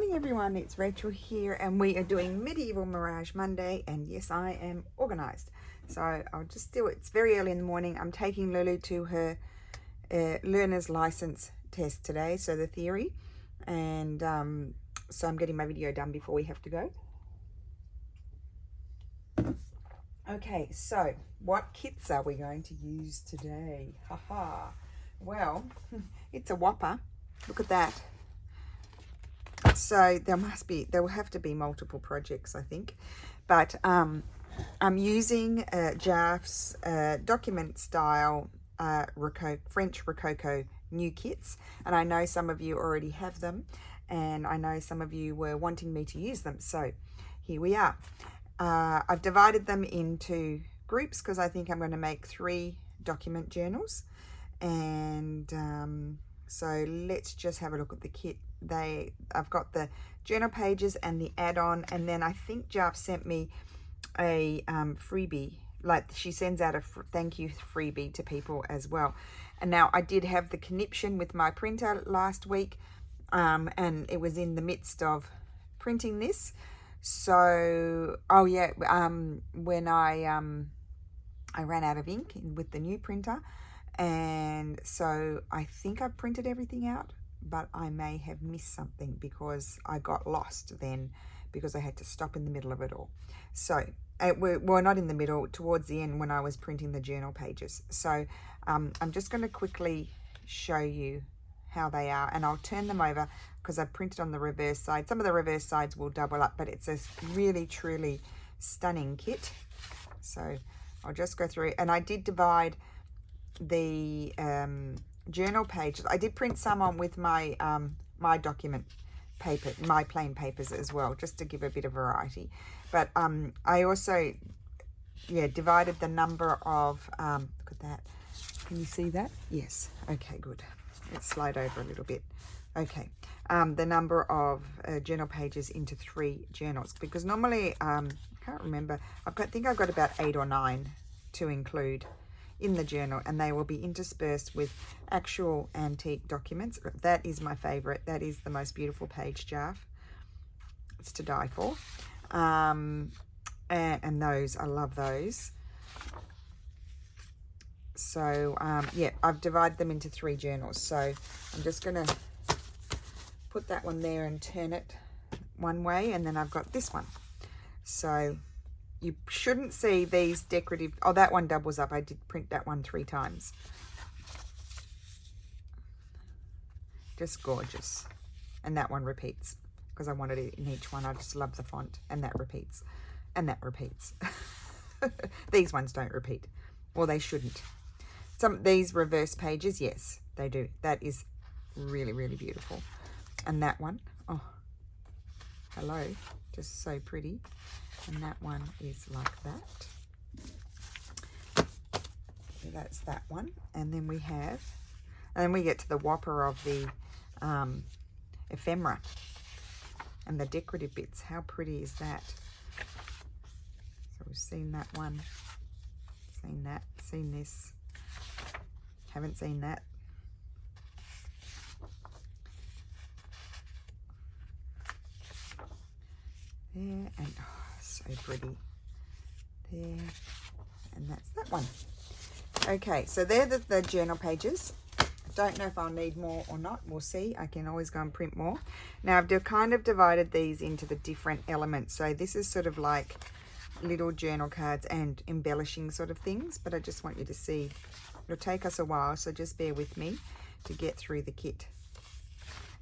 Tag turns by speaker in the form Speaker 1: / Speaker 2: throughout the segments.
Speaker 1: morning everyone, it's Rachel here and we are doing Medieval Mirage Monday, and yes, I am organised. So I'll just do it. It's very early in the morning. I'm taking Lulu to her learner's license test today, so the theory, and so I'm getting my video done before we have to go. Okay, so what kits are we going to use today? Haha. Well, it's a whopper. Look at that. So there will have to be multiple projects, I think, but I'm using Jarf's document style French Rococo new kits, and I know some of you already have them, and I know some of you were wanting me to use them, so here we are. I've divided them into groups because I think I'm going to make 3 document journals, and so let's just have a look at the kit. I've got the journal pages and the add-on, and then I think Jarf sent me a freebie, like she sends out a thank you freebie to people as well. And now I did have the conniption with my printer last week, and it was in the midst of printing this. So when I ran out of ink with the new printer, and so I think I printed everything out, but I may have missed something because I got lost then, because I had to stop in the middle of it all. So well, not in the middle, towards the end when I was printing the journal pages. So I'm just going to quickly show you how they are, and I'll turn them over because I printed on the reverse side. Some of the reverse sides will double up, but it's a really truly stunning kit. So I'll just go through, and I did divide the journal pages. I did print some on with my my document paper, my plain papers as well, just to give a bit of variety. But I also divided the number of look at that, can you see that? Yes, okay, good. Let's slide over a little bit. Okay, the number of journal pages into 3 journals, because normally I can't remember, I think I've got about 8 or 9 to include in the journal, and they will be interspersed with actual antique documents. That is my favorite. That is the most beautiful page, Jarf. It's to die for. And those, I love those. So yeah, I've divided them into 3 journals. So I'm just going to put that one there and turn it one way, and then I've got this one. So you shouldn't see these decorative, oh, that one doubles up. I did print that one 3 times. Just gorgeous. And that one repeats because I wanted it in each one. I just love the font, and that repeats, and that repeats. These ones don't repeat, or they shouldn't. These reverse pages, yes, they do. That is really, really beautiful. And that one, oh, hello, just so pretty. And that one is like that. So that's that one. And then we have, and then we get to the whopper of the ephemera and the decorative bits. How pretty is that? So we've seen that one, seen that, seen this, haven't seen that. There, and oh, so pretty. There, and that's that one. Okay, so they're the journal pages. I don't know if I'll need more or not. We'll see. I can always go and print more. Now I've kind of divided these into the different elements. So this is sort of like little journal cards and embellishing sort of things, but I just want you to see. It'll take us a while, so just bear with me to get through the kit.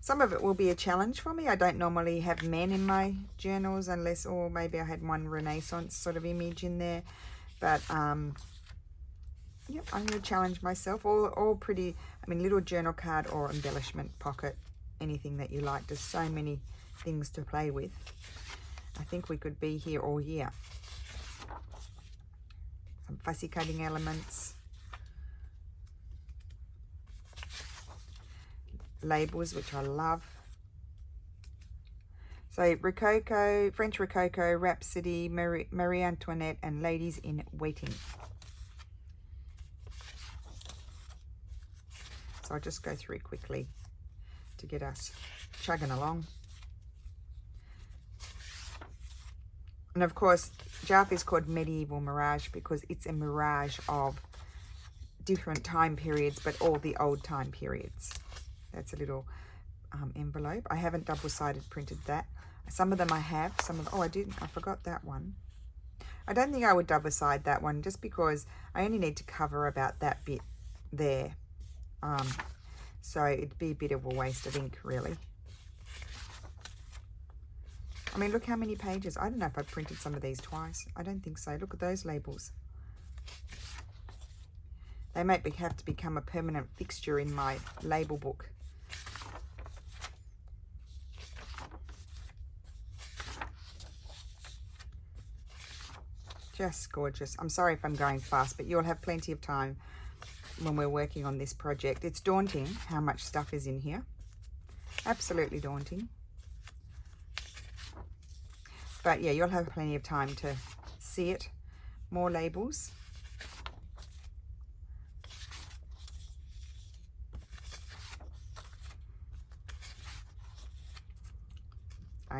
Speaker 1: Some of it will be a challenge for me. I don't normally have men in my journals unless, or maybe I had one Renaissance sort of image in there. But, yep, I'm going to challenge myself. All pretty, I mean, little journal card or embellishment pocket, anything that you like. There's so many things to play with. I think we could be here all year. Some fussy cutting elements. Labels, which I love. So Rococo, French Rococo, Rhapsody, Marie Antoinette, and Ladies in Waiting. So. So I'll just go through quickly to get us chugging along. And of course, Jarf is called Medieval Mirage because it's a mirage of different time periods, but all the old time periods. That's a little envelope. I haven't double-sided printed that. Some of them I have. Some of, oh, I didn't. I forgot that one. I don't think I would double-side that one just because I only need to cover about that bit there. So it'd be a bit of a waste of ink, really. I mean, look how many pages. I don't know if I've printed some of these twice. I don't think so. Look at those labels. They might have to become a permanent fixture in my label book. Just gorgeous. I'm sorry if I'm going fast, but you'll have plenty of time when we're working on this project. It's daunting how much stuff is in here. Absolutely daunting. But yeah, you'll have plenty of time to see it. More labels.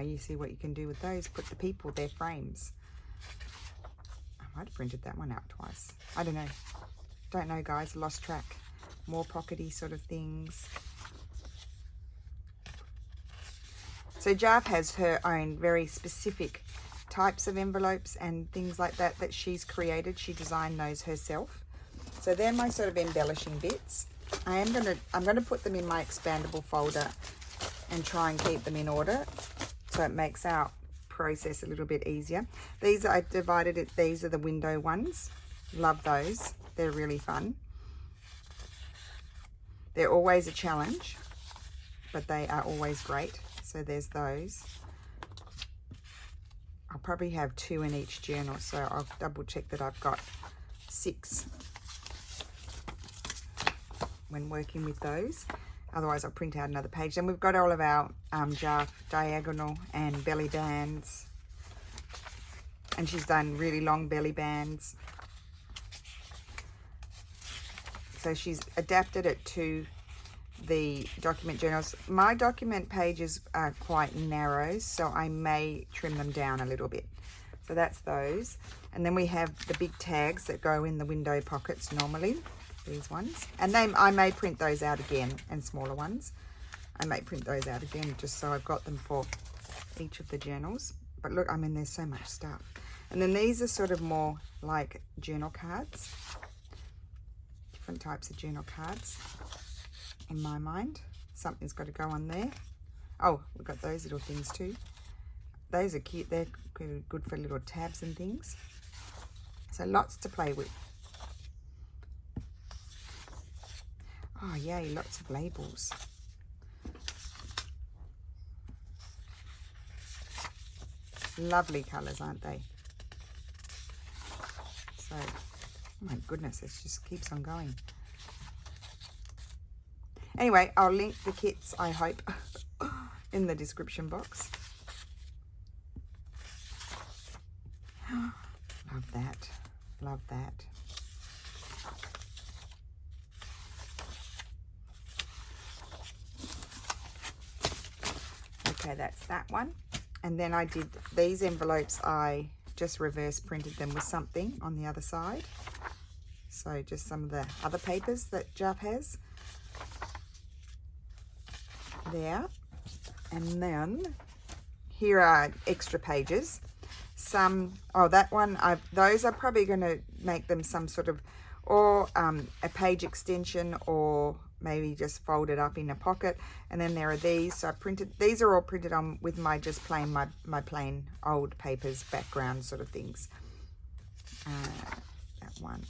Speaker 1: You see what you can do with those. Put the people, their frames. I might have printed that one out twice. I don't know. Don't know, guys. Lost track. More pockety sort of things. So Jarf has her own very specific types of envelopes and things like that that she's created. She designed those herself. So they're my sort of embellishing bits. I'm gonna put them in my expandable folder and try and keep them in order, so it makes our process a little bit easier. These I divided it. These are the window ones. Love those. They're really fun. They're always a challenge, but they are always great. So there's those. I'll probably have 2 in each journal, so I'll double check that I've got 6 when working with those. Otherwise, I'll print out another page. Then we've got all of our Jarf diagonal and belly bands. And she's done really long belly bands. So she's adapted it to the document journals. My document pages are quite narrow, so I may trim them down a little bit. So that's those. And then we have the big tags that go in the window pockets normally. These ones, and I may print those out again, and smaller ones I may print those out again just so I've got them for each of the journals. But look, I mean, there's so much stuff. And then these are sort of more like journal cards, different types of journal cards in my mind. Something's got to go on there. Oh, we've got those little things too. Those are cute. They're good for little tabs and things, so lots to play with. Oh, yay, lots of labels. Lovely colours, aren't they? So, oh my goodness, it just keeps on going. Anyway, I'll link the kits, I hope, in the description box. Love that. Love that. Okay, that's that one. And then I did these envelopes, I just reverse printed them with something on the other side. So just some of the other papers that Jarf has there. And then here are extra pages. Some, oh, that one, those are probably going to make them some sort of, or a page extension, or maybe just fold it up in a pocket. And then there are these. So I printed, these are all printed on with my just plain, my plain old papers, background sort of things. That one.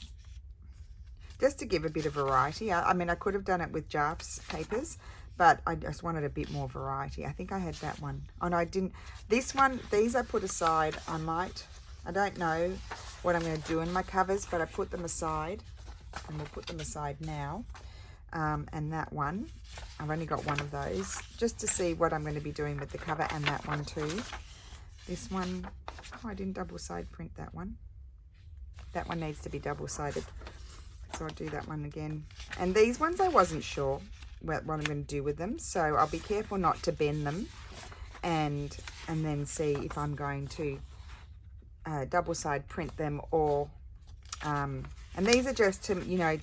Speaker 1: Just to give a bit of variety. I mean, I could have done it with Jarf's papers, but I just wanted a bit more variety. I think I had that one. Oh no, I didn't. This one, these I put aside. I don't know what I'm going to do in my covers, but I put them aside, and we'll put them aside now. And that one, I've only got one of those, just to see what I'm going to be doing with the cover, and that one too. This one, oh, I didn't double-side print that one. That one needs to be double-sided, so I'll do that one again. And these ones I wasn't sure what I'm going to do with them, so I'll be careful not to bend them, and then see if I'm going to double side print them, or and these are just to, you know,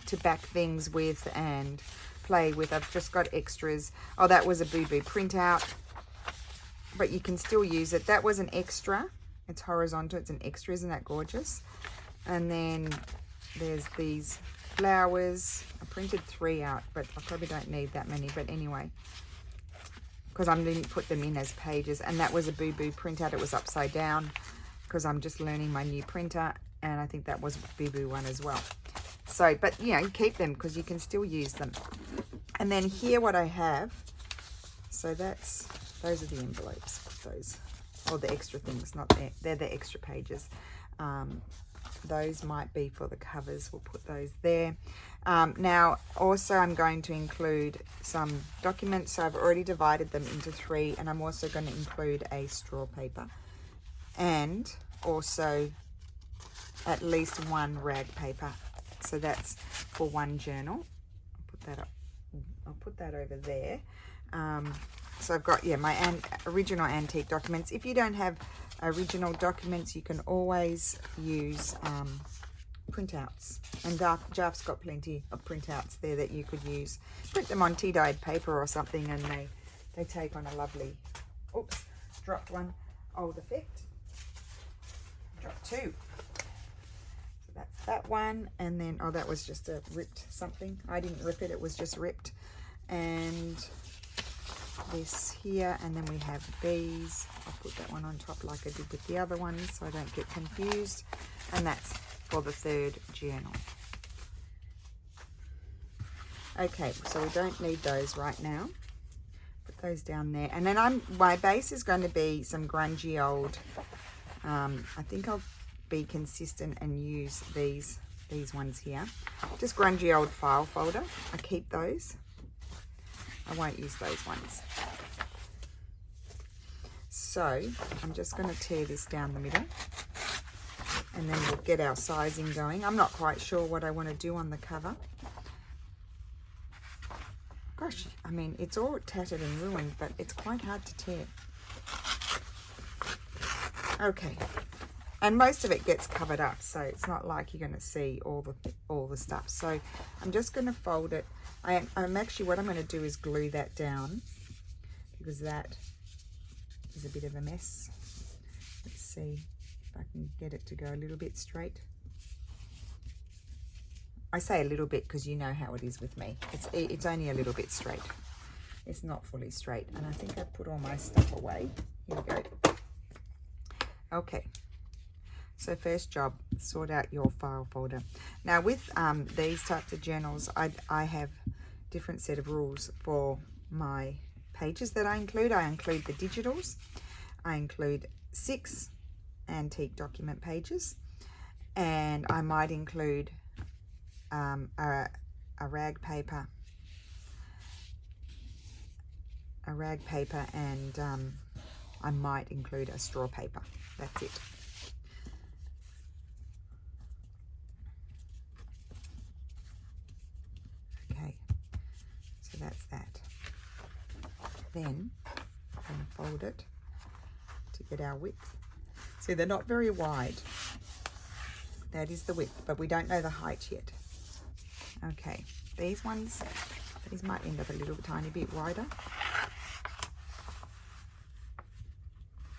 Speaker 1: to back things with and play with. I've just got extras. Oh, that was a Boo Boo printout, but you can still use it. That was an extra. It's horizontal, it's an extra. Isn't that gorgeous? And then there's these flowers. I printed 3 out, but I probably don't need that many, but anyway, because I didn't put them in as pages. And that was a Boo Boo printout. It was upside down because I'm just learning my new printer, and I think that was a Boo Boo one as well. So, but you know, you keep them because you can still use them. And then here what I have, so those are the envelopes, those, or the extra things, not there, they're the extra pages. Those might be for the covers, we'll put those there. Now also I'm going to include some documents, so I've already divided them into 3, and I'm also going to include a straw paper and also at least 1 rag paper. So that's for 1 journal. I'll put that up. I'll put that over there. So I've got, yeah, my original antique documents. If you don't have original documents, you can always use printouts. And Jarf's got plenty of printouts there that you could use. Print them on tea-dyed paper or something, and they take on a lovely, oops, dropped one, old effect. Dropped 2. That's that one, and then, oh, that was just a ripped something. I didn't rip it, it was just ripped. And this here, and then we have these. I'll put that one on top like I did with the other ones so I don't get confused. And that's for the 3rd journal. Okay, so we don't need those right now. Put those down there. And then my base is going to be some grungy old, I think I'll be consistent and use these ones here, just grungy old file folder. I keep those. I won't use those ones. So I'm just going to tear this down the middle, and then we'll get our sizing going. I'm not quite sure what I want to do on the cover. Gosh, I mean, it's all tattered and ruined, but it's quite hard to tear. Okay. And most of it gets covered up, so it's not like you're going to see all the stuff. So I'm just going to fold it. I'm actually, what I'm going to do is glue that down, because that is a bit of a mess. Let's see if I can get it to go a little bit straight. I say a little bit because you know how it is with me. It's only a little bit straight. It's not fully straight. And I think I put all my stuff away. Here we go. Okay. So first job, sort out your file folder. Now with these types of journals, I have different set of rules for my pages that I include. I include the digitals. I include 6 antique document pages, and I might include a rag paper, and I might include a straw paper. That's it. That's that. Then I'm going to fold it to get our width. See, they're not very wide. That is the width, but we don't know the height yet. Okay, these might end up a little tiny bit wider,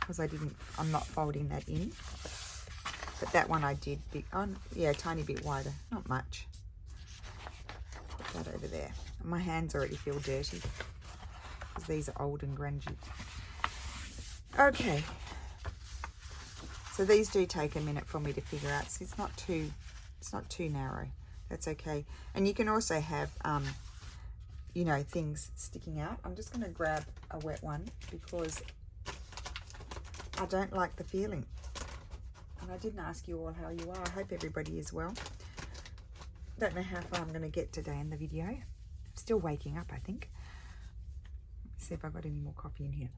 Speaker 1: because I'm not folding that in. But that one I did yeah, a tiny bit wider, not much. Put that over there. My hands already feel dirty because these are old and grungy. Okay, so these do take a minute for me to figure out. So it's not too narrow. That's okay. And you can also have you know, things sticking out. I'm just going to grab a wet one because I don't like the feeling. And I didn't ask you all how you are. I hope everybody is well. Don't know how far I'm going to get today in the video. Still waking up, I think. Let's see if I've got any more coffee in here.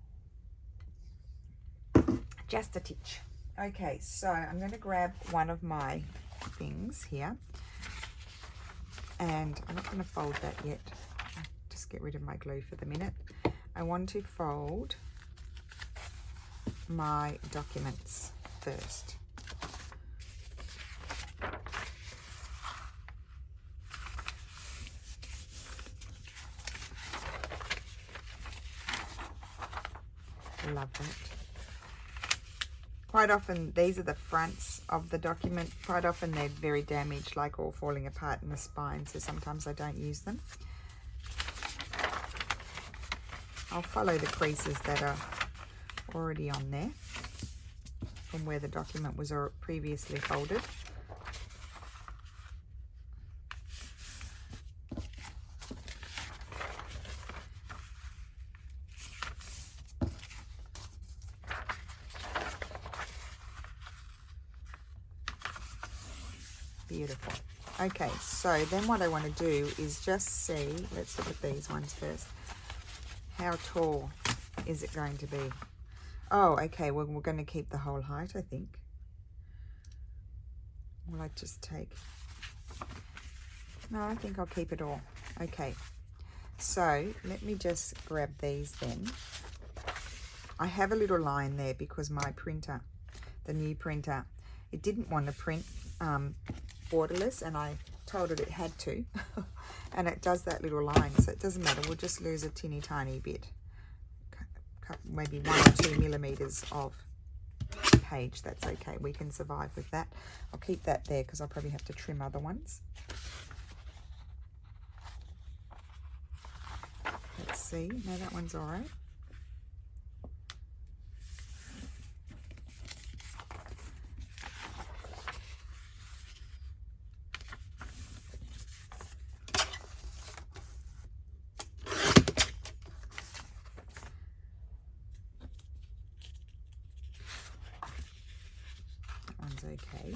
Speaker 1: Just a titch. Okay, so I'm going to grab one of my things here, and I'm not going to fold that yet. I'll just get rid of my glue for the minute. I want to fold my documents. first. Love that. Quite often, these are the fronts of the document. Quite often they're very damaged, like all falling apart in the spine, so sometimes I don't use them. I'll follow the creases that are already on there from where the document was previously folded. Beautiful. Okay, so then what I want to do is just see, let's look at these ones first. How tall is it going to be? Oh, okay, well, we're going to keep the whole height, I think. Will I just take... No, I think I'll keep it all. Okay, so let me just grab these then. I have a little line there because my printer, the new printer, it didn't want to print borderless, and I told it had to. And it does that little line, so it doesn't matter. We'll just lose a tiny bit, maybe 1 or 2 millimeters of page. That's okay, we can survive with that. I'll keep that there because I'll probably have to trim other ones. Let's see. No, that one's all right. Okay,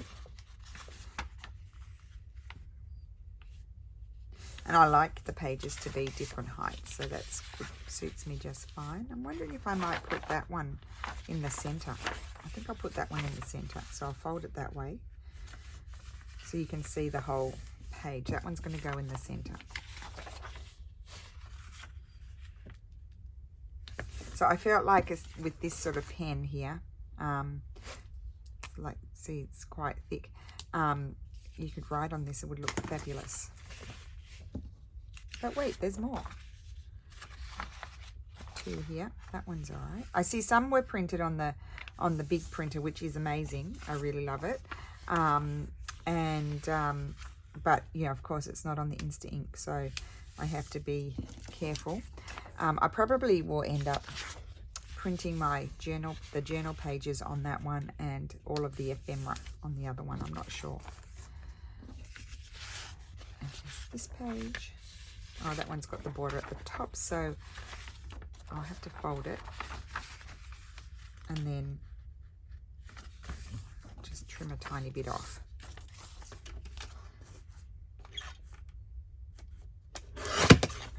Speaker 1: and I like the pages to be different heights, so that's good, suits me just fine. I'm wondering if I might put that one in the center. I think I'll put that one in the center, so I'll fold it that way so you can see the whole page. That one's going to go in the center. So I felt like with this sort of pen here, like, see, it's quite thick. You could write on this, it would look fabulous. But wait, there's more. 2 here. That one's all right. I see some were printed on the big printer, which is amazing. I really love it. But yeah, of course, it's not on the Insta Ink, so I have to be careful. I probably will end up printing my journal, the journal pages on that one, and all of the ephemera on the other one. I'm not sure. And this page. Oh, that one's got the border at the top, so I'll have to fold it and then just trim a tiny bit off.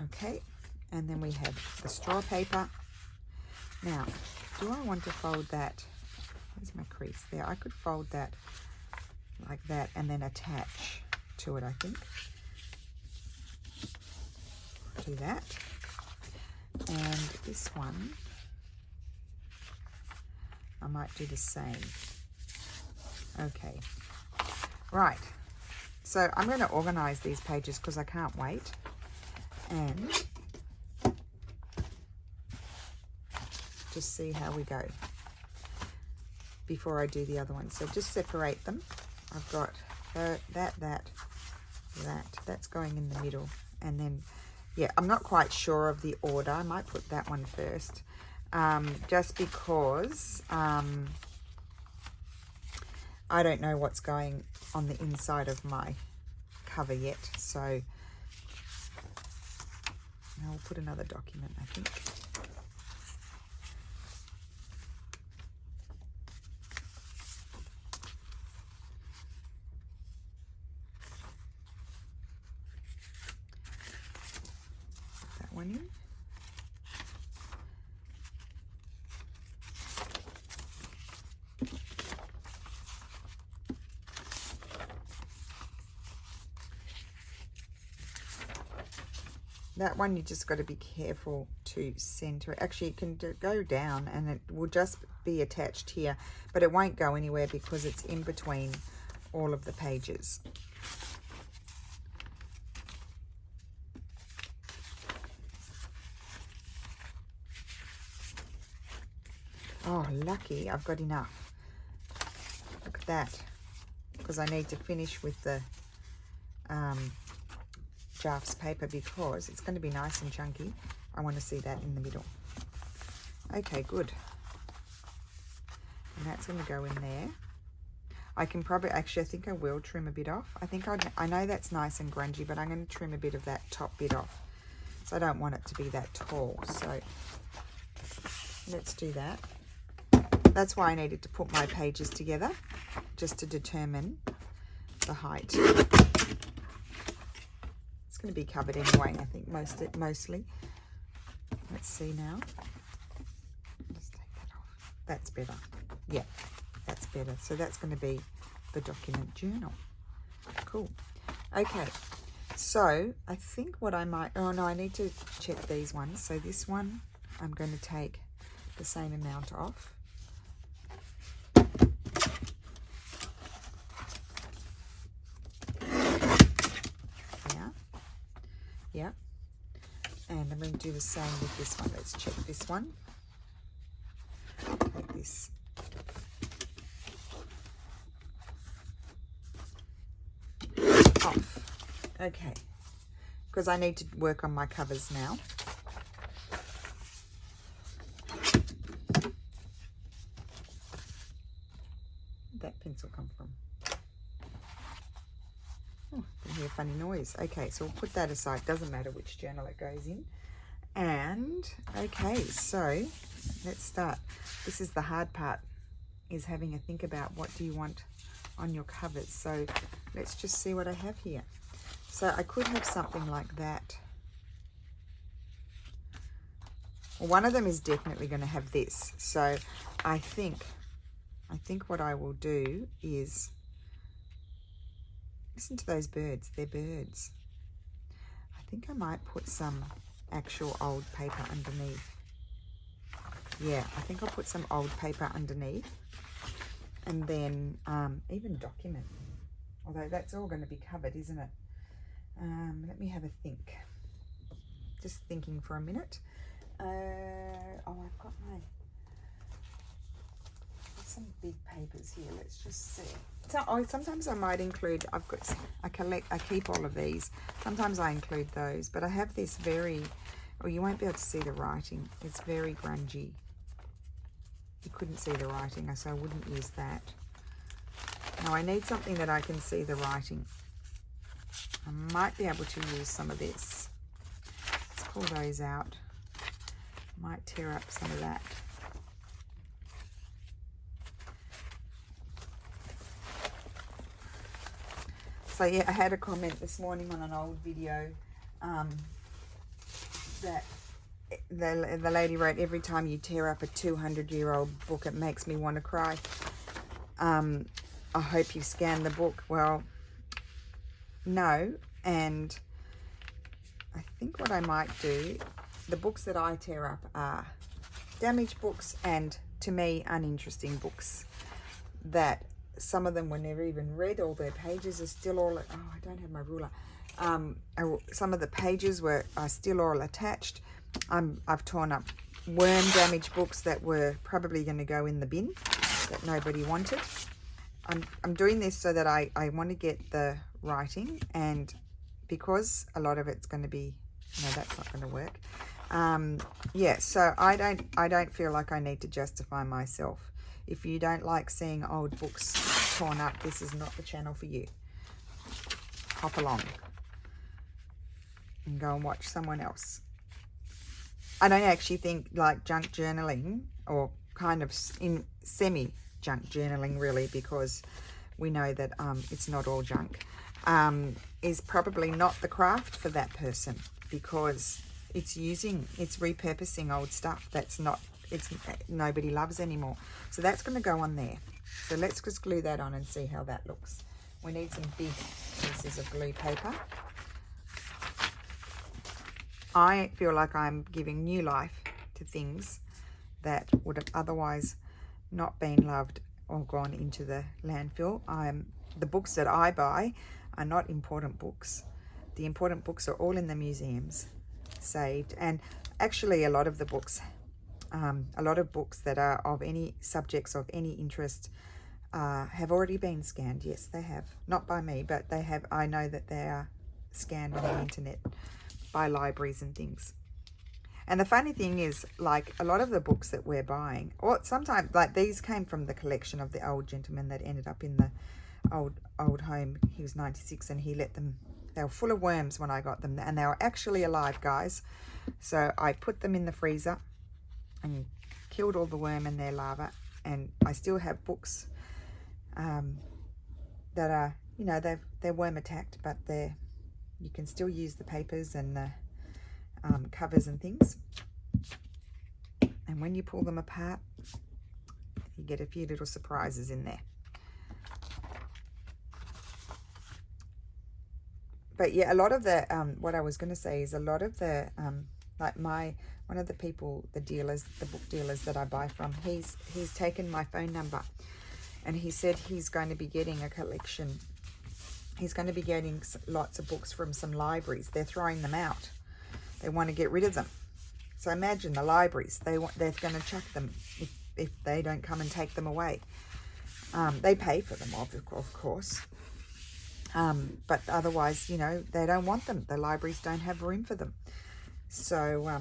Speaker 1: Okay, and then we have the straw paper. Now, do I want to fold that? Where's my crease? There, I could fold that like that and then attach to it, I think. Do that. And this one, I might do the same. Okay, right. So I'm going to organize these pages because I can't wait. And just see how we go before I do the other one. So just separate them. I've got that's going in the middle, and then yeah, I'm not quite sure of the order. I might put that one first, just because I don't know what's going on the inside of my cover yet. So I'll put another document, I think. One in. That one you just got to be careful to center. Actually, it can go down and it will just be attached here, but it won't go anywhere because it's in between all of the pages. Oh, lucky I've got enough. Look at that. Because I need to finish with the Jarf's paper because it's going to be nice and chunky. I want to see that in the middle. Okay, good. And that's going to go in there. I can probably, actually, I think I will trim a bit off. I know that's nice and grungy, but I'm going to trim a bit of that top bit off. So I don't want it to be that tall. So let's do that. That's why I needed to put my pages together, just to determine the height. It's going to be covered anyway, I think, mostly. Let's see now. Just take that off. That's better. Yeah, that's better. So that's going to be the document journal. Cool. Okay, so I think what I might... Oh, no, I need to check these ones. So this one, I'm going to take the same amount off. Yeah, and I'm going to do the same with this one. Let's check this one. Take this. Off. Okay, because I need to work on my covers now. Where'd that pencil come from? Oh, I can hear a funny noise. Okay, so we'll put that aside. Doesn't matter which journal it goes in. And, okay, so let's start. This is the hard part, is having a think about what do you want on your covers. So let's just see what I have here. So I could have something like that. Well, one of them is definitely going to have this. So I think what I will do is... Listen to those birds, they're birds. I think I might put some actual old paper underneath. Yeah, I think I'll put some old paper underneath. And then even document. Although that's all going to be covered, isn't it? Let me have a think. Just thinking for a minute. Oh, I've got some big papers here. Let's just see. So sometimes I might include, I keep all of these. Sometimes I include those, but I have this very, well, you won't be able to see the writing. It's very grungy. You couldn't see the writing, so I wouldn't use that. Now I need something that I can see the writing. I might be able to use some of this. Let's pull those out. Might tear up some of that. So yeah, I had a comment this morning on an old video that the lady wrote, every time you tear up a 200-year-old book, it makes me want to cry. I hope you scanned the book. Well, no. And I think what I might do, the books that I tear up are damaged books and, to me, uninteresting books that some of them were never even read. All their pages are still all... Oh, I don't have my ruler. Some of the pages are still all attached. I've torn up worm damaged books that were probably going to go in the bin that nobody wanted. I'm doing this so that I want to get the writing, and because a lot of it's going to be... No, that's not going to work. Yeah, so I don't feel like I need to justify myself. If you don't like seeing old books torn up, this is not the channel for you. Hop along and go and watch someone else. I don't actually think like junk journaling, or kind of in semi-junk journaling really, because we know that it's not all junk, is probably not the craft for that person, because it's repurposing old stuff that's nobody loves anymore. So that's going to go on there. So let's just glue that on and see how that looks. We need some big pieces of glue paper. I feel like I'm giving new life to things that would have otherwise not been loved or gone into the landfill. The books that I buy are not important books. The important books are all in the museums, saved. And actually a lot of the books, a lot of books that are of any subjects of any interest have already been scanned. Yes, they have. Not by me, but they have. I know that they are scanned on the internet by libraries and things. And the funny thing is, like, a lot of the books that we're buying, or sometimes, like, these came from the collection of the old gentleman that ended up in the old home. He was 96 and he let them, they were full of worms when I got them, and they were actually alive, guys. So I put them in the freezer and killed all the worm and their larvae, and I still have books that are, you know, they're worm attacked, but you can still use the papers and the covers and things. And when you pull them apart, you get a few little surprises in there. But yeah, a lot of the what I was going to say is a lot of the like one of the people, the book dealers that I buy from, he's taken my phone number, and he said he's going to be getting a collection. He's going to be getting lots of books from some libraries. They're throwing them out. They want to get rid of them. So imagine the libraries. They're going to chuck them if they don't come and take them away. They pay for them, of course. But otherwise, you know, they don't want them. The libraries don't have room for them. So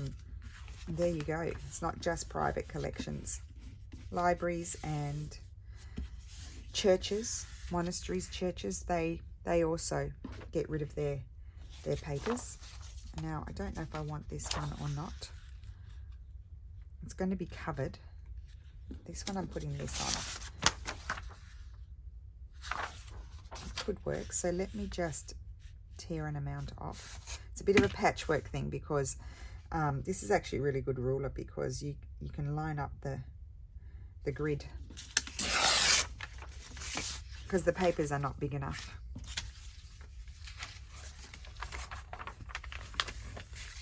Speaker 1: there you go. It's not just private collections. Libraries and churches, monasteries, churches, they also get rid of their papers. Now, I don't know if I want this one or not. It's going to be covered. This one, I'm putting this on. It could work. So let me just tear an amount off. It's a bit of a patchwork thing because this is actually a really good ruler, because you can line up the grid, because the papers are not big enough.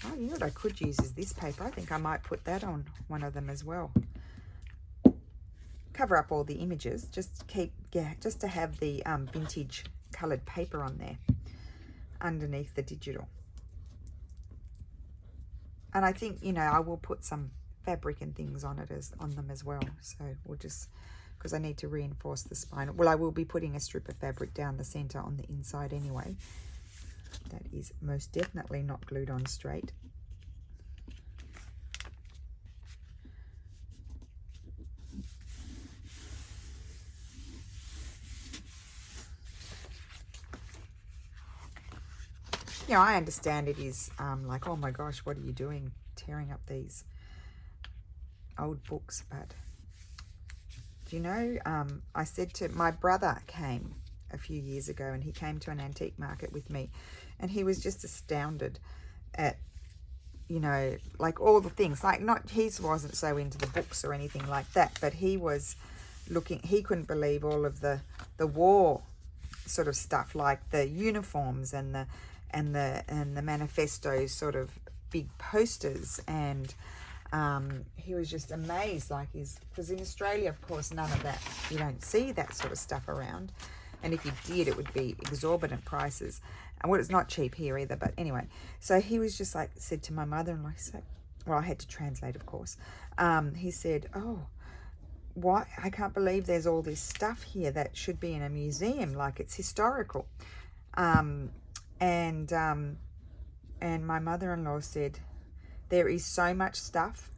Speaker 1: Oh, you know what I could use is this paper. I think I might put that on one of them as well. Cover up all the images, just to have the vintage coloured paper on there underneath the digital. And I think, you know, I will put some fabric and things on them as well. So we'll just, because I need to reinforce the spine. Well, I will be putting a strip of fabric down the centre on the inside anyway. That is most definitely not glued on straight. Yeah, I understand it is like, oh my gosh, what are you doing tearing up these old books? But do you know, I said to my brother, came a few years ago, and he came to an antique market with me, and he was just astounded at, you know, like all the things, like he wasn't so into the books or anything like that, but he was looking, he couldn't believe all of the war sort of stuff, like the uniforms and the manifestos, sort of big posters, and he was just amazed, like, because in Australia, of course, none of that, you don't see that sort of stuff around, and if you did, it would be exorbitant prices, and well, it's not cheap here either. But anyway, so he was just like, said to my mother-in-law, so, well, I had to translate, of course, he said, oh, what, I can't believe there's all this stuff here that should be in a museum, like it's historical. And my mother-in-law said, there is so much stuff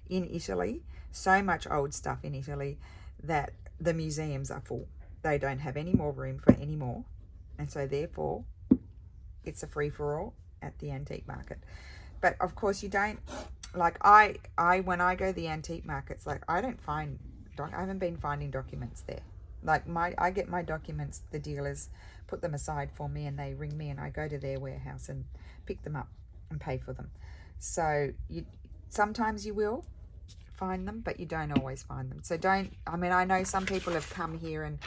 Speaker 1: in Italy, so much old stuff in Italy, that the museums are full. They don't have any more room for any more. And so therefore, it's a free-for-all at the antique market. But of course you don't, like I when I go to the antique markets, like I haven't been finding documents there. Like I get my documents, the dealers put them aside for me, and they ring me, and I go to their warehouse and pick them up and pay for them. So sometimes you will find them, but you don't always find them. So I mean, I know some people have come here and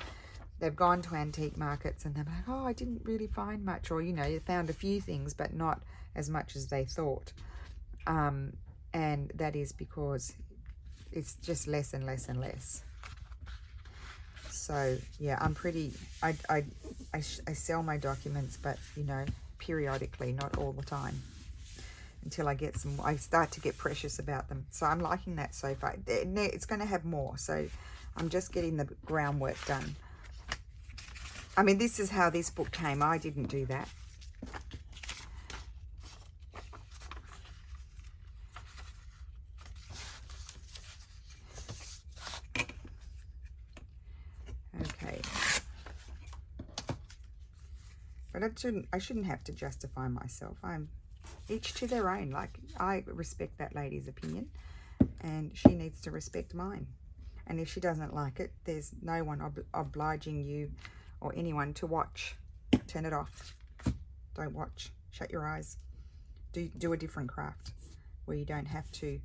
Speaker 1: they've gone to antique markets and they're like, oh, I didn't really find much, or, you know, you found a few things, but not as much as they thought. And that is because it's just less and less and less. So yeah, I'm pretty, I sell my documents, but you know, periodically, not all the time, until I get some, I start to get precious about them. So I'm liking that so far. It's going to have more, so I'm just getting the groundwork done. I mean, this is how this book came. I didn't do that. Okay. But I shouldn't have to justify myself. I'm each to their own. Like, I respect that lady's opinion, and she needs to respect mine. And if she doesn't like it, there's no one obliging you or anyone to watch. Turn it off. Don't watch. Shut your eyes. Do a different craft where you don't have to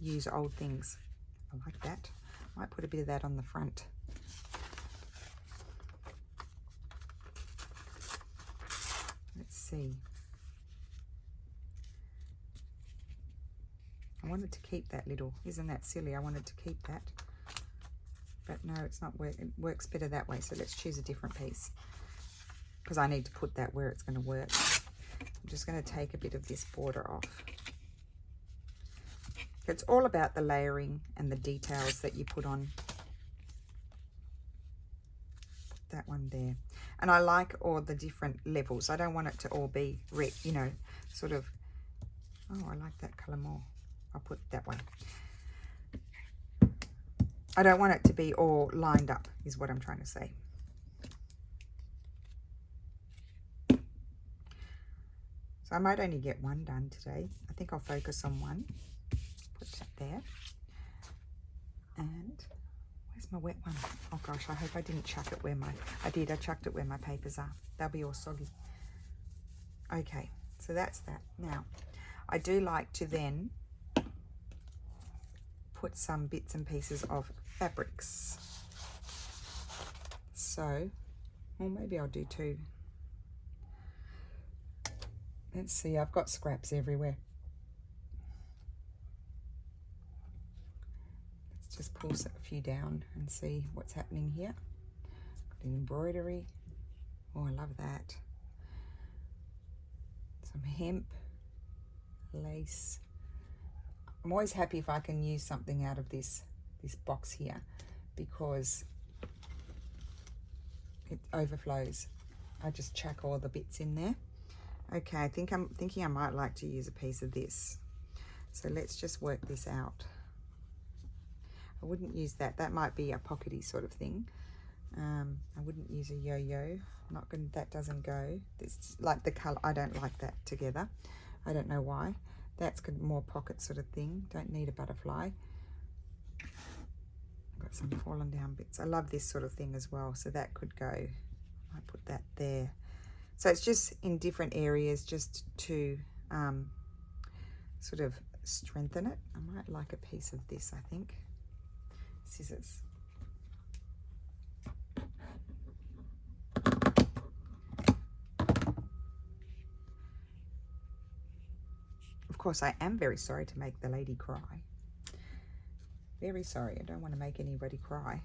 Speaker 1: use old things. I like that. Might put a bit of that on the front. Let's see. I wanted to keep that little, isn't that silly? I wanted to keep that, but no, it's not it works better that way. So let's choose a different piece, because I need to put that where it's going to work. I'm just going to take a bit of this border off. It's all about the layering and the details that you put on. That one there. And I like all the different levels. I don't want it to all be red, you know, sort of. Oh, I like that colour more. I'll put it that way. I don't want it to be all lined up, is what I'm trying to say. So I might only get one done today. I think I'll focus on one. Put that there. And where's my wet one? Oh gosh, I hope I didn't chuck it where I chucked it where my papers are. They'll be all soggy. Okay, so that's that. Now, I do like to then put some bits and pieces of fabrics. So, well, maybe I'll do two. Let's see, I've got scraps everywhere. Let's just pull a few down and see what's happening here. Got an embroidery. Oh, I love that. Some hemp, lace. I'm always happy if I can use something out of this box here, because it overflows. I just chuck all the bits in there. Okay, I'm thinking I might like to use a piece of this. So let's just work this out. I wouldn't use that. That might be a pockety sort of thing. I wouldn't use a yo-yo. Not gonna. That doesn't go. It's like the color. I don't like that together. I don't know why. That's good, more pocket sort of thing. Don't need a butterfly. Got some fallen down bits. I love this sort of thing as well. So that could go. I might put that there. So it's just in different areas, just to sort of strengthen it. I might like a piece of this, I think. Scissors. Of course, I am very sorry to make the lady cry. Very sorry. I don't want to make anybody cry.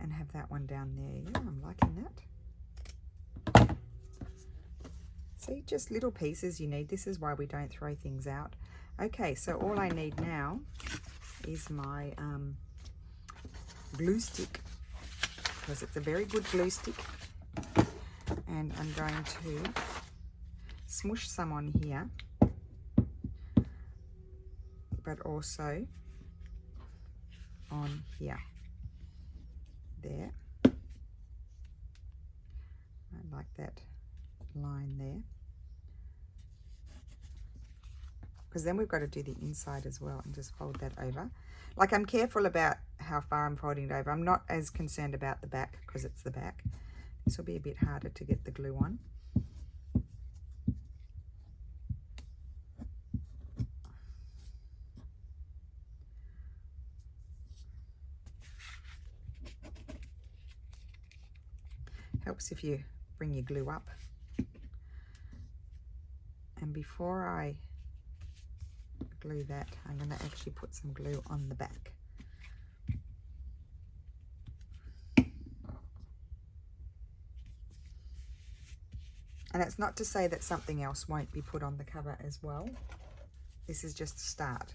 Speaker 1: And have that one down there. Yeah, I'm liking that. See, just little pieces you need. This is why we don't throw things out. Okay, so all I need now is my glue stick, because it's a very good glue stick. And I'm going to smush some on here, but also on here. There. I like that line there, because then we've got to do the inside as well, and just fold that over. Like, I'm careful about how far I'm folding it over. I'm not as concerned about the back, because it's the back. This will be a bit harder to get the glue on. Helps if you bring your glue up. And before I glue that, I'm going to actually put some glue on the back. And it's not to say that something else won't be put on the cover as well. This is just a start.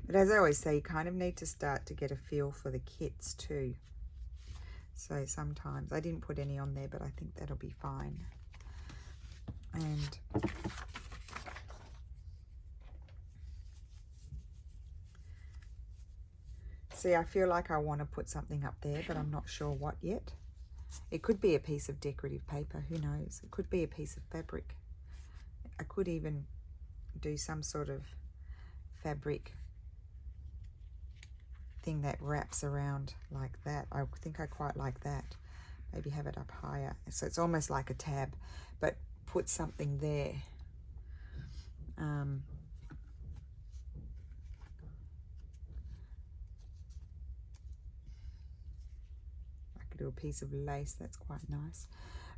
Speaker 1: But as I always say, you kind of need to start to get a feel for the kits too. So sometimes, I didn't put any on there, but I think that'll be fine. And see, I feel like I want to put something up there, but I'm not sure what yet. It could be a piece of decorative paper, who knows? It could be a piece of fabric. I could even do some sort of fabric thing that wraps around like that. I think I quite like that. Maybe have it up higher. So it's almost like a tab, but put something there. I could do a piece of lace. That's quite nice.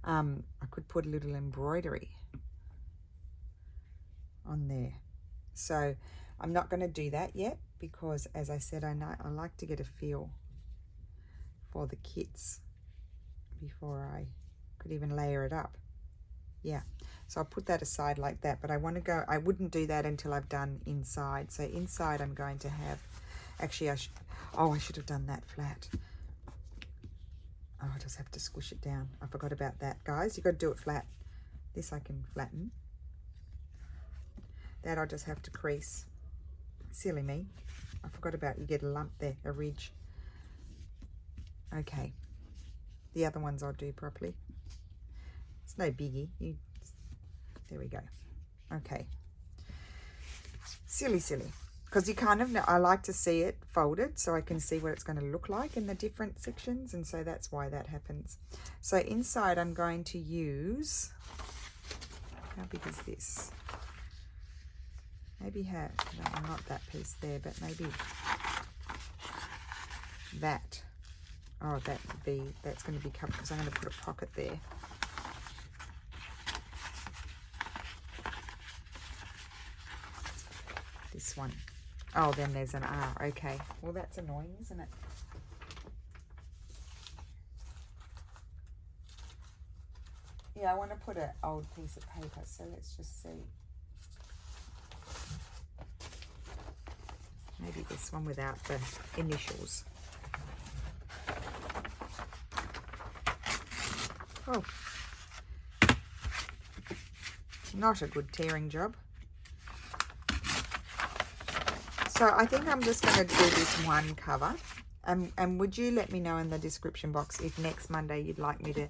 Speaker 1: I could put a little embroidery on there. So I'm not going to do that yet because, as I said, I like to get a feel for the kits before I could even layer it up. Yeah, so I'll put that aside like that, but I want to go, I wouldn't do that until I've done inside. So inside I'm going to have, actually I should have done that flat. Oh, I just have to squish it down. I forgot about that, guys. You've got to do it flat. This I can flatten. That I'll just have to crease. Silly me. I forgot about, you get a lump there, a ridge. Okay. The other ones I'll do properly. It's no biggie. There we go. Okay. Silly. Because you kind of know, I like to see it folded so I can see what it's going to look like in the different sections, and so that's why that happens. So inside I'm going to use, how big is this? Maybe no, not that piece there, but maybe that. Oh, that's going to be covered because I'm going to put a pocket there. This one. Oh, then there's an R. Okay. Well, that's annoying, isn't it? Yeah, I want to put an old piece of paper, so let's just see. Maybe this one without the initials. Oh. Not a good tearing job. So I think I'm just going to do this one cover. And would you let me know in the description box if next Monday you'd like me to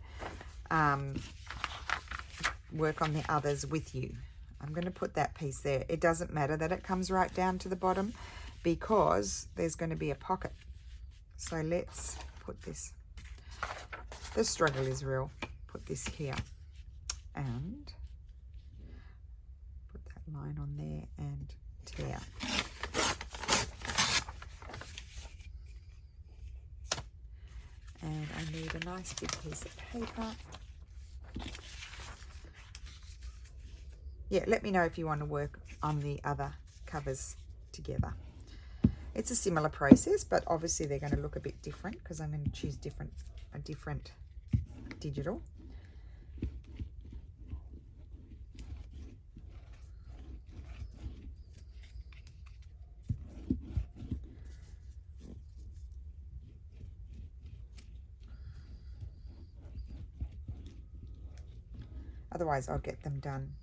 Speaker 1: work on the others with you. I'm going to put that piece there. It doesn't matter that it comes right down to the bottom because there's going to be a pocket. So let's put this. The struggle is real. Put this here and put that line on there and tear. And I need a nice big piece of paper. Yeah, let me know if you want to work on the other covers together. It's a similar process, but obviously they're going to look a bit different because I'm going to choose a different digital. Otherwise, I'll get them done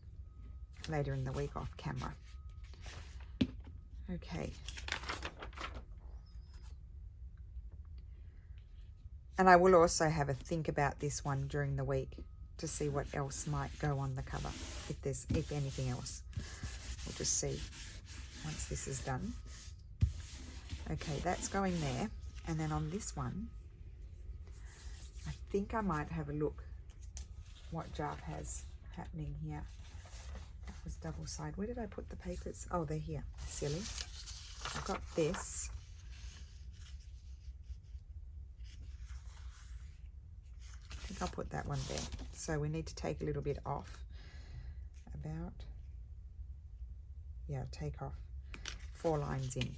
Speaker 1: later in the week off camera. Okay. And I will also have a think about this one during the week to see what else might go on the cover, if anything else. We'll just see once this is done. Okay, that's going there. And then on this one, I think I might have a look what Jarf has happening here. That was double side. Where did I put the papers? Oh, they're here. Silly. I've got this. I think I'll put that one there. So we need to take a little bit off. About, yeah, take off 4 lines in.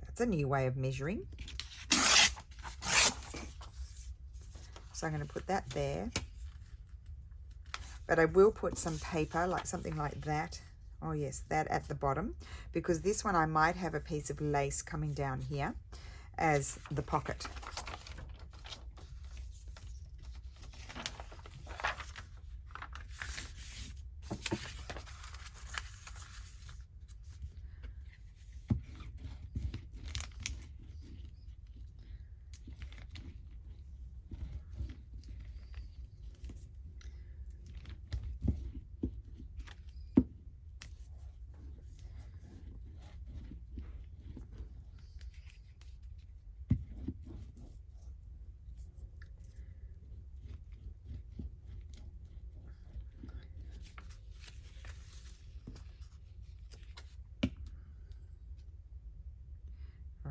Speaker 1: That's a new way of measuring. So I'm going to put that there. But I will put some paper, like something like that. Oh yes, that at the bottom. Because this one I might have a piece of lace coming down here as the pocket.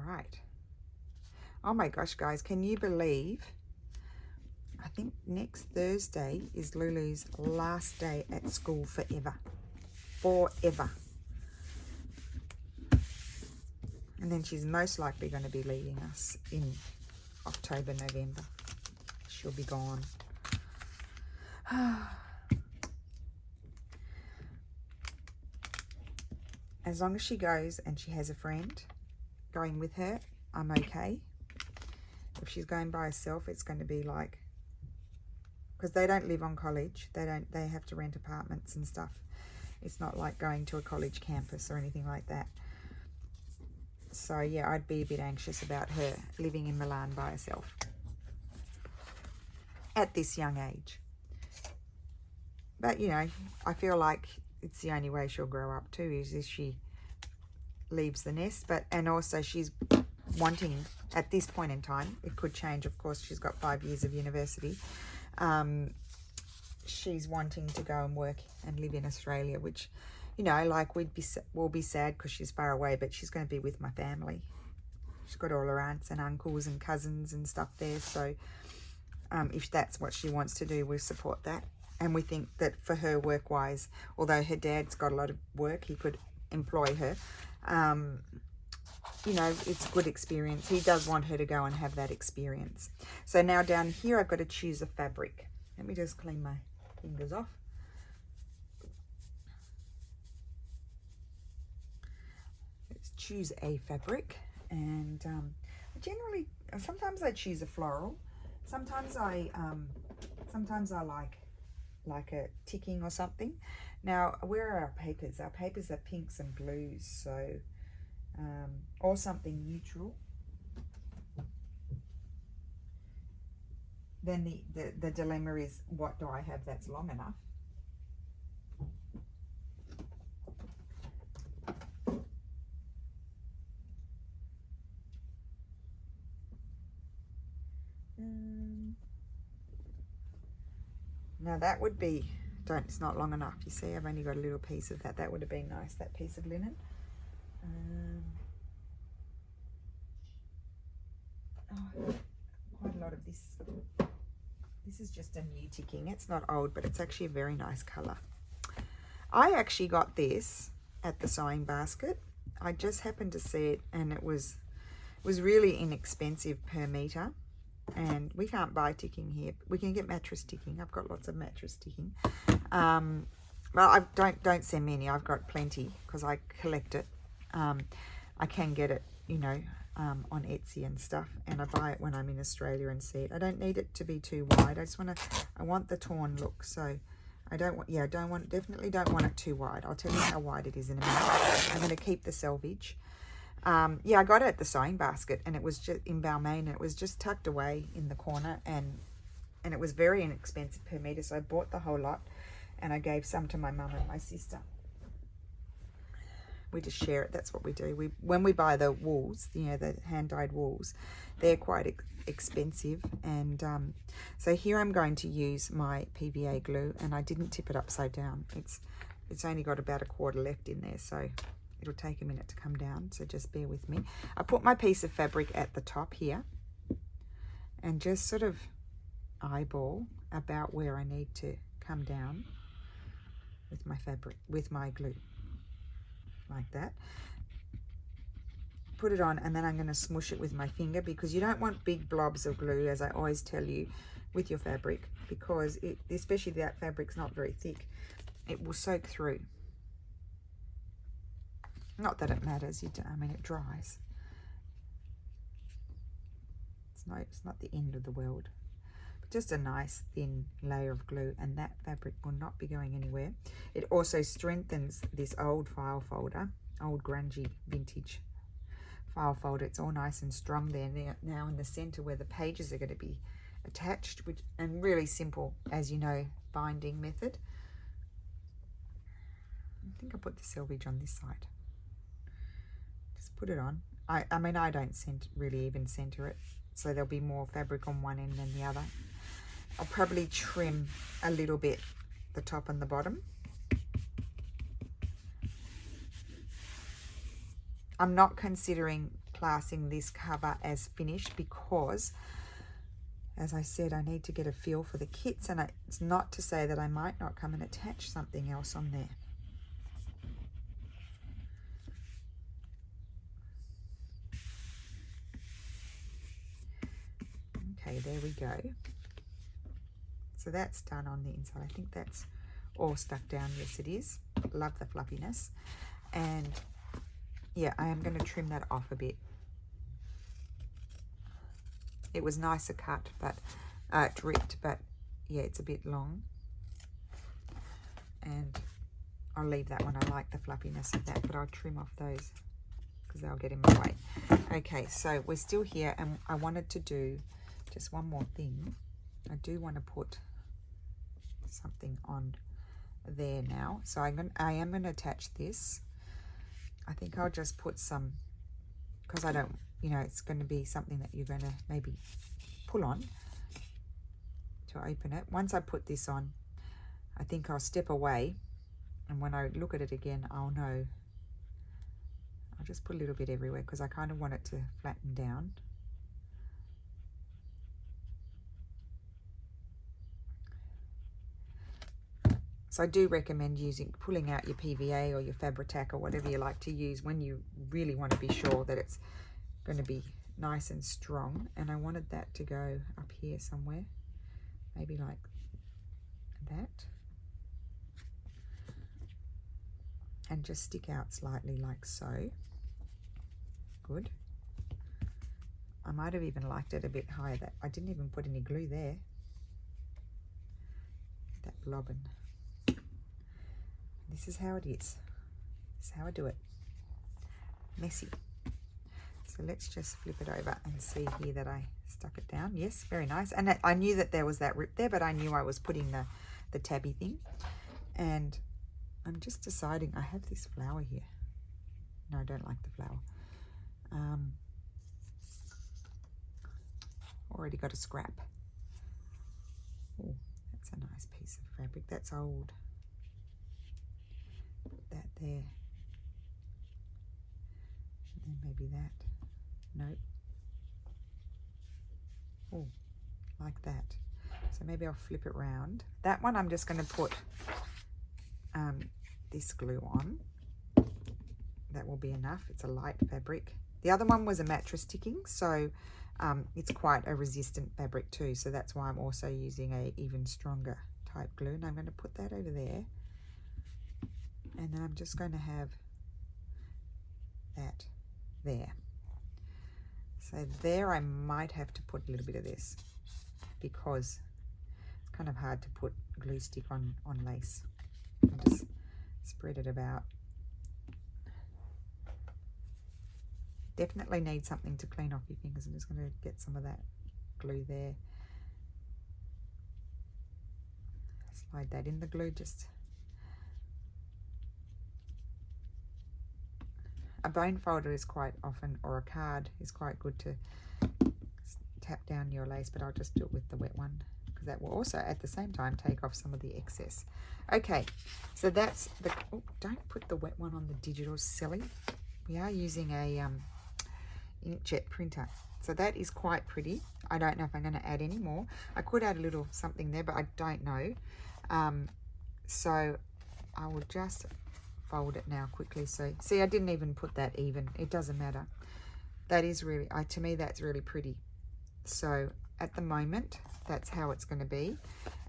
Speaker 1: Right. Oh my gosh, guys, can you believe, I think next Thursday is Lulu's last day at school forever. Forever. And then she's most likely going to be leaving us in October, November. She'll be gone. As long as she goes and she has a friend going with her, I'm okay. If she's going by herself, it's going to be like, because they don't live on college, they have to rent apartments and stuff. It's not like going to a college campus or anything like that. So yeah, I'd be a bit anxious about her living in Milan by herself at this young age. But you know, I feel like it's the only way she'll grow up too, is if she leaves the nest. But and also she's wanting, at this point in time, it could change, of course, she's got 5 years of university, she's wanting to go and work and live in Australia, which, you know, like we'll be sad because she's far away, but she's going to be with my family. She's got all her aunts and uncles and cousins and stuff there, so if that's what she wants to do, we'll support that. And we think that for her, work-wise, although her dad's got a lot of work, he could employ her, you know, it's a good experience. He does want her to go and have that experience. So now down here, I've got to choose a fabric. Let me just clean my fingers off. Let's choose a fabric. And generally, sometimes I choose a floral. Sometimes I like a ticking or something. Now, where are our papers? Our papers are pinks and blues, so or something neutral. Then the dilemma is, what do I have that's long enough? Now that would be, it's not long enough, you see, I've only got a little piece of that. That would have been nice, that piece of linen. Quite a lot of this. This is just a new ticking. It's not old, but it's actually a very nice colour. I actually got this at the sewing basket. I just happened to see it, and it was really inexpensive per metre. And we can't buy ticking here. We can get mattress ticking. I've got lots of mattress ticking. Well, I don't send me any. I've got plenty because I collect it. I can get it, you know, on Etsy and stuff, and I buy it when I'm in Australia and see it. I don't need it to be too wide. I want the torn look, so I definitely don't want it too wide. I'll tell you how wide it is in a minute. I'm going to keep the selvage. Yeah, I got it at the sewing basket, and it was just in Balmain, and it was just tucked away in the corner, and it was very inexpensive per metre, so I bought the whole lot, and I gave some to my mum and my sister. We just share it. That's what we do. When we buy the wools, you know, the hand-dyed wools, they're quite expensive. And so here I'm going to use my PVA glue, and I didn't tip it upside down. It's only got about a quarter left in there, so it'll take a minute to come down, so just bear with me. I put my piece of fabric at the top here and just sort of eyeball about where I need to come down with my fabric, with my glue, like that. Put it on, and then I'm going to smush it with my finger, because you don't want big blobs of glue, as I always tell you, with your fabric, because especially that fabric's not very thick, it will soak through. Not that it matters, I mean, it dries. It's not the end of the world. But just a nice thin layer of glue, and that fabric will not be going anywhere. It also strengthens this old file folder, old grungy vintage file folder. It's all nice and strong there now in the center where the pages are going to be attached, and really simple, as you know, binding method. I think I put the selvage on this side. Just put it on. I mean, I don't really even center it, so there'll be more fabric on one end than the other. I'll probably trim a little bit the top and the bottom. I'm not considering classing this cover as finished, because, as I said, I need to get a feel for the kits, and it's not to say that I might not come and attach something else on there. Okay, there we go. So that's done on the inside. I think that's all stuck down. Yes, it is. Love the fluffiness. And yeah, I am going to trim that off a bit. It was nicer cut, but dripped, but yeah, it's a bit long. And I'll leave that one. I like the fluffiness of that, but I'll trim off those because they'll get in my way. Okay, so we're still here, and I wanted to do just one more thing. I do want to put something on there now. So I am going to attach this. I think I'll just put some, because I don't, you know, it's going to be something that you're going to maybe pull on to open it. Once I put this on, I think I'll step away, and when I look at it again, I'll know. I'll just put a little bit everywhere, because I kind of want it to flatten down. So I do recommend pulling out your PVA or your Fabri-Tac or whatever you like to use when you really want to be sure that it's going to be nice and strong. And I wanted that to go up here somewhere, maybe like that, and just stick out slightly like so. Good. I might have even liked it a bit higher. That I didn't even put any glue there. That blobbing. This is how it is. This is how I do it. Messy. So let's just flip it over and see here that I stuck it down. Yes, very nice. And I knew that there was that rip there, but I knew I was putting the tabby thing. And I'm just deciding, I have this flower here. No, I don't like the flower. Already got a scrap. Oh, that's a nice piece of fabric. That's old. Put that there. And then maybe that. Nope. Oh, like that. So maybe I'll flip it round. That one I'm just going to put this glue on. That will be enough. It's a light fabric. The other one was a mattress ticking, so it's quite a resistant fabric too. So that's why I'm also using a even stronger type glue. And I'm going to put that over there. And then I'm just going to have that there. So there I might have to put a little bit of this, because it's kind of hard to put glue stick on lace. I'll just spread it about. Definitely need something to clean off your fingers. I'm just going to get some of that glue there. Slide that in the glue, just A bone folder is quite often, or a card is quite good to tap down your lace, but I'll just do it with the wet one because that will also at the same time take off some of the excess. Okay, so that's the, oh, don't put the wet one on the digital, silly. We are using a inkjet printer, so that is quite pretty. I don't know if I'm going to add any more. I could add a little something there, but I don't know. So I will just fold it now quickly. So see, I didn't even put that even. It doesn't matter. That is really, to me, that's really pretty. So at the moment, that's how it's going to be,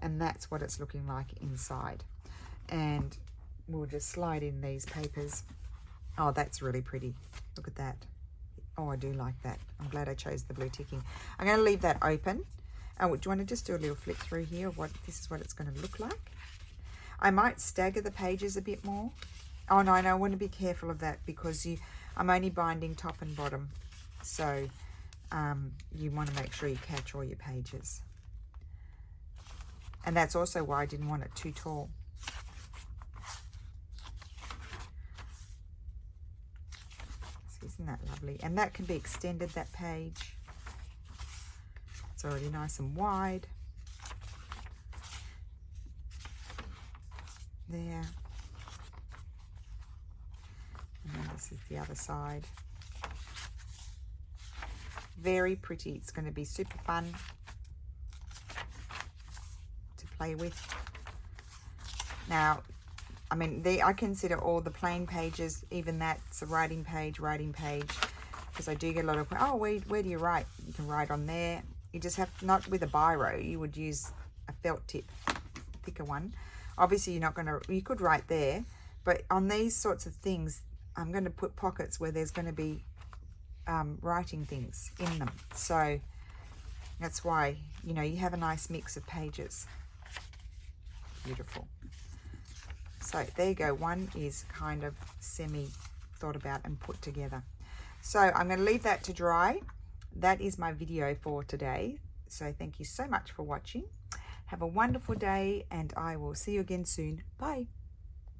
Speaker 1: and that's what it's looking like inside. And we'll just slide in these papers. Oh, that's really pretty. Look at that. Oh, I do like that. I'm glad I chose the blue ticking. I'm going to leave that open. Oh, do you want to just do a little flick through here of what this is what it's going to look like? I might stagger the pages a bit more. Oh no, I want to be careful of that because I'm only binding top and bottom. So you want to make sure you catch all your pages. And that's also why I didn't want it too tall. So isn't that lovely? And that can be extended, that page. It's already nice and wide. There. And then this is the other side. Very pretty. It's going to be super fun to play with. Now, I mean, I consider all the plain pages, even that's a writing page, because I do get a lot of, oh, where do you write? You can write on there. You just have, not with a biro, you would use a felt tip, thicker one. Obviously, you're not going to, you could write there, but on these sorts of things, I'm going to put pockets where there's going to be writing things in them. So that's why, you know, you have a nice mix of pages. Beautiful. So there you go. One is kind of semi thought about and put together. So I'm going to leave that to dry. That is my video for today. So thank you so much for watching. Have a wonderful day, and I will see you again soon. Bye.